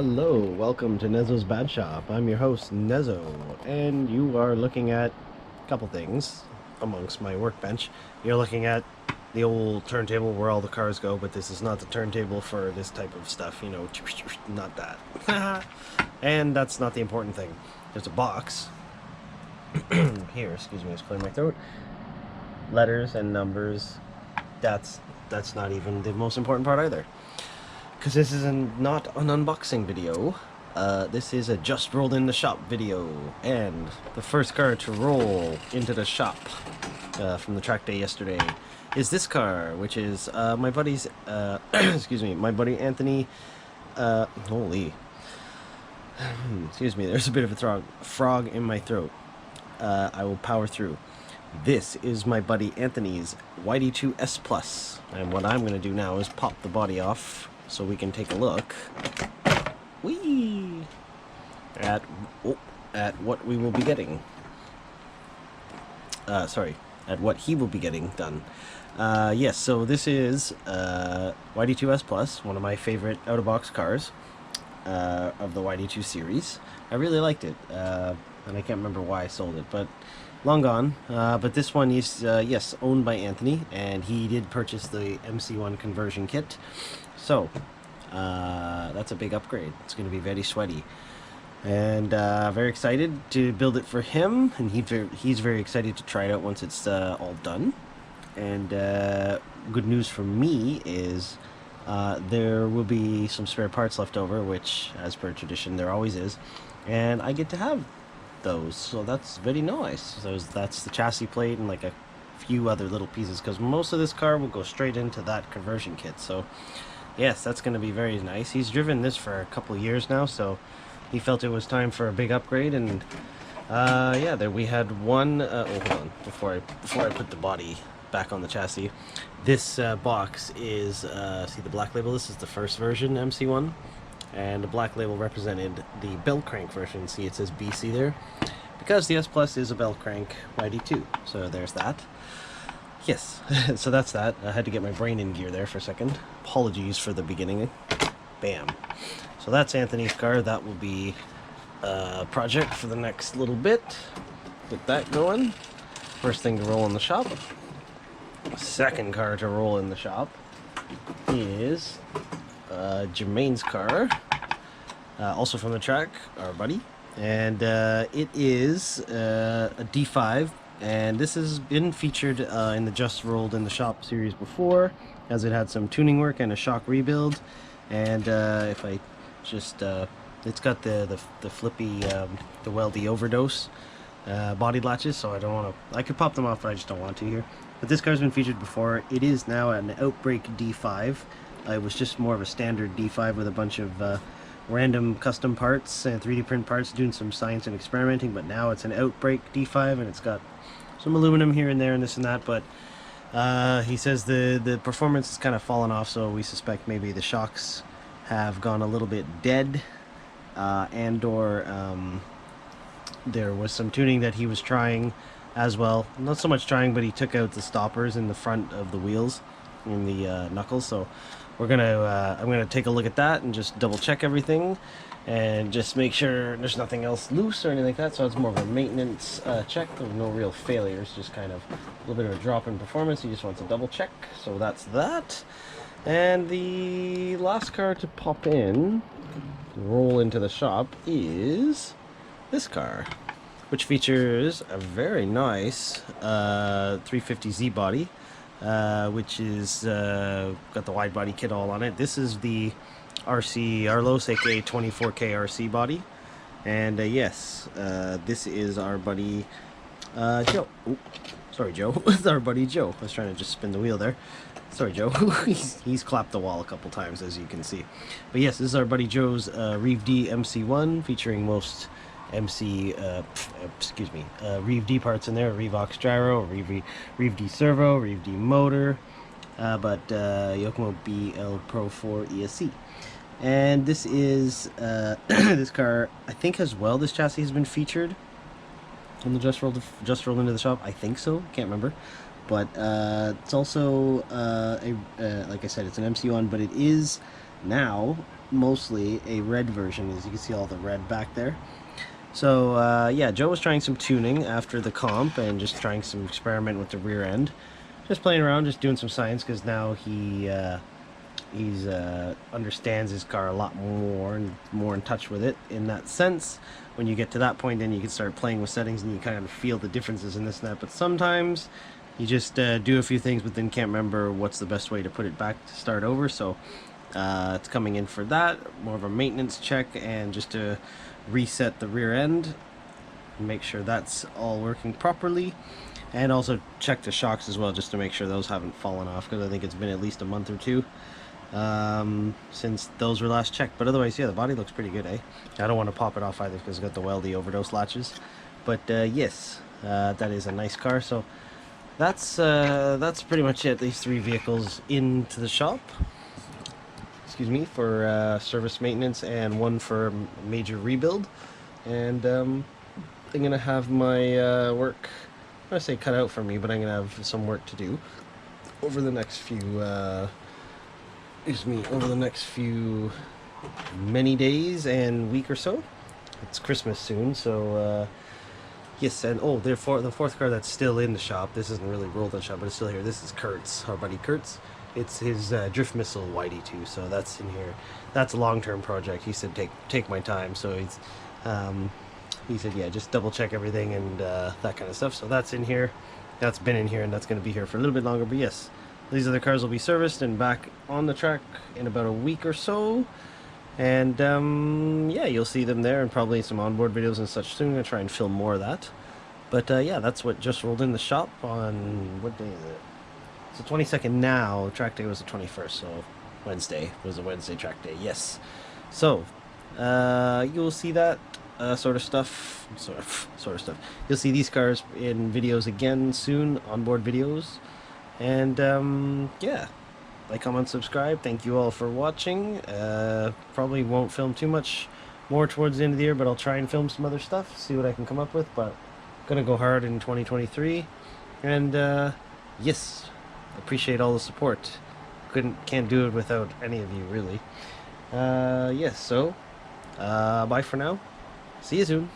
Hello, welcome to Nezzo's Bad Shop. I'm your host, Nezzo, and you are looking at a couple things amongst my workbench. You're looking at the old turntable where all the cars go, but this is not the turntable for this type of stuff, you know, not that. And that's not the important thing. There's a box here, excuse me, it's clearing my throat. Letters and numbers. That's not even the most important part either. Because this is not an unboxing video. This is a just rolled in the shop video. And the first car to roll into the shop from the track day yesterday is this car, which is my buddy's, excuse me, my buddy Anthony, holy, excuse me, there's a bit of a frog in my throat. I will power through. This is my buddy Anthony's YD2 S Plus. And what I'm going to do now is pop the body off so we can take a look at what we will be getting. Sorry, at what he will be getting done. Yes, so this is YD2 S Plus, one of my favorite out-of-box cars of the YD2 series. I really liked it, and I can't remember why I sold it, but long gone. But this one is, yes, owned by Anthony, and he did purchase the MC1 conversion kit. So, that's a big upgrade. It's going to be very sweaty. And very excited to build it for him, and he's very excited to try it out once it's all done. And good news for me is there will be some spare parts left over, which, as per tradition, there always is. And I get to have those, so that's very nice. So that's the chassis plate and like a few other little pieces, because most of this car will go straight into that conversion kit. So yes, that's going to be very nice. He's driven this for a couple of years now, so he felt it was time for a big upgrade. And yeah, there we had one. Oh, hold on, before I put the body back on the chassis. This box is see the black label. This is the first version MC1, and the black label represented the bell crank version. See, it says BC there, because the S Plus is a bell crank YD2. So there's that. Yes, so that's that. I had to get my brain in gear there for a second. Apologies for the beginning. Bam. So that's Anthony's car. That will be a project for the next little bit. Get that going. First thing to roll in the shop. Second car to roll in the shop is Jermaine's car. Also from the track, our buddy. And it is a D5. And this has been featured in the Just Rolled in the Shop series before, as it had some tuning work and a shock rebuild. And if I just, it's got the flippy, the weldy overdose body latches, so I don't want to, I could pop them off, but I just don't want to here. But this car's been featured before. It is now an Outbreak D5. It was just more of a standard D5 with a bunch of random custom parts and 3D print parts, doing some science and experimenting, but now it's an Outbreak D5, and it's got some aluminum here and there and this and that, but he says the performance has kind of fallen off, so we suspect maybe the shocks have gone a little bit dead, and or there was some tuning that he was trying as well. Not so much trying, but he took out the stoppers in the front of the wheels, in the knuckles, so we're gonna I'm gonna take a look at that and just double check everything and just make sure there's nothing else loose or anything like that. So it's more of a maintenance check. There's no real failures, just kind of a little bit of a drop in performance. He just wants a double check, so that's that. And the last car to pop in, roll into the shop, is this car, which features a very nice 350Z body, which is got the wide body kit all on it. This is the RC Arlos, aka 24K RC body. And yes, this is our buddy Joe. Ooh, sorry, Joe. It's our buddy Joe. I was trying to just spin the wheel there. Sorry, Joe. he's clapped the wall a couple times, as you can see. But yes, this is our buddy Joe's Reeve D MC1, featuring most excuse me, Reeve D parts in there. Revox gyro, Reeve D servo, Reeve D motor, but Yokomo BL Pro 4 ESC. And this is this car, I think as well, this chassis has been featured in the Just Rolled into the Shop. I think so, can't remember. But it's also like I said, it's an MC1, but it is now mostly a red version, as you can see all the red back there. So yeah, Joe was trying some tuning after the comp and just trying some experiment with the rear end. Just playing around, just doing some science, because now he's understands his car a lot more and more in touch with it in that sense. When you get to that point, then you can start playing with settings and you kind of feel the differences in this and that. But sometimes you just do a few things but then can't remember what's the best way to put it back to start over. So it's coming in for that, more of a maintenance check, and just to reset the rear end, make sure that's all working properly, and also check the shocks as well, just to make sure those haven't fallen off, because I think it's been at least a month or two since those were last checked. But otherwise, yeah, the body looks pretty good, eh? I don't want to pop it off either because it's got the weldy overdose latches. But yes, that is a nice car. So that's pretty much it. These 3 vehicles into the shop, excuse me, for service maintenance, and 1 for major rebuild. And I'm gonna have my work, I say cut out for me, but I'm gonna have some work to do over the next few many days and week or so. It's Christmas soon, so yes. And oh, therefore the 4th car that's still in the shop, this isn't really rolled in the shop but it's still here, this is Kurt's, our buddy Kurt's. It's his drift missile YD2, so that's in here. That's a long-term project. He said take my time, so he's he said, yeah, just double check everything and that kind of stuff. So that's in here, that's been in here, and that's going to be here for a little bit longer. But yes, these other cars will be serviced and back on the track in about a week or so. And yeah, you'll see them there, and probably some onboard videos and such soon. I'm going to try and film more of that. But yeah, that's what just rolled in the shop on, what day is it? It's the 22nd now. Track day was the 21st, so Wednesday was a Wednesday track day, yes. So you'll see that sort of stuff. You'll see these cars in videos again soon, onboard videos. And yeah, like, comment, subscribe. Thank you all for watching. Probably won't film too much more towards the end of the year, but I'll try and film some other stuff, see what I can come up with. But gonna go hard in 2023. And yes, appreciate all the support. Can't do it without any of you, really. Yes, so bye for now. See you soon.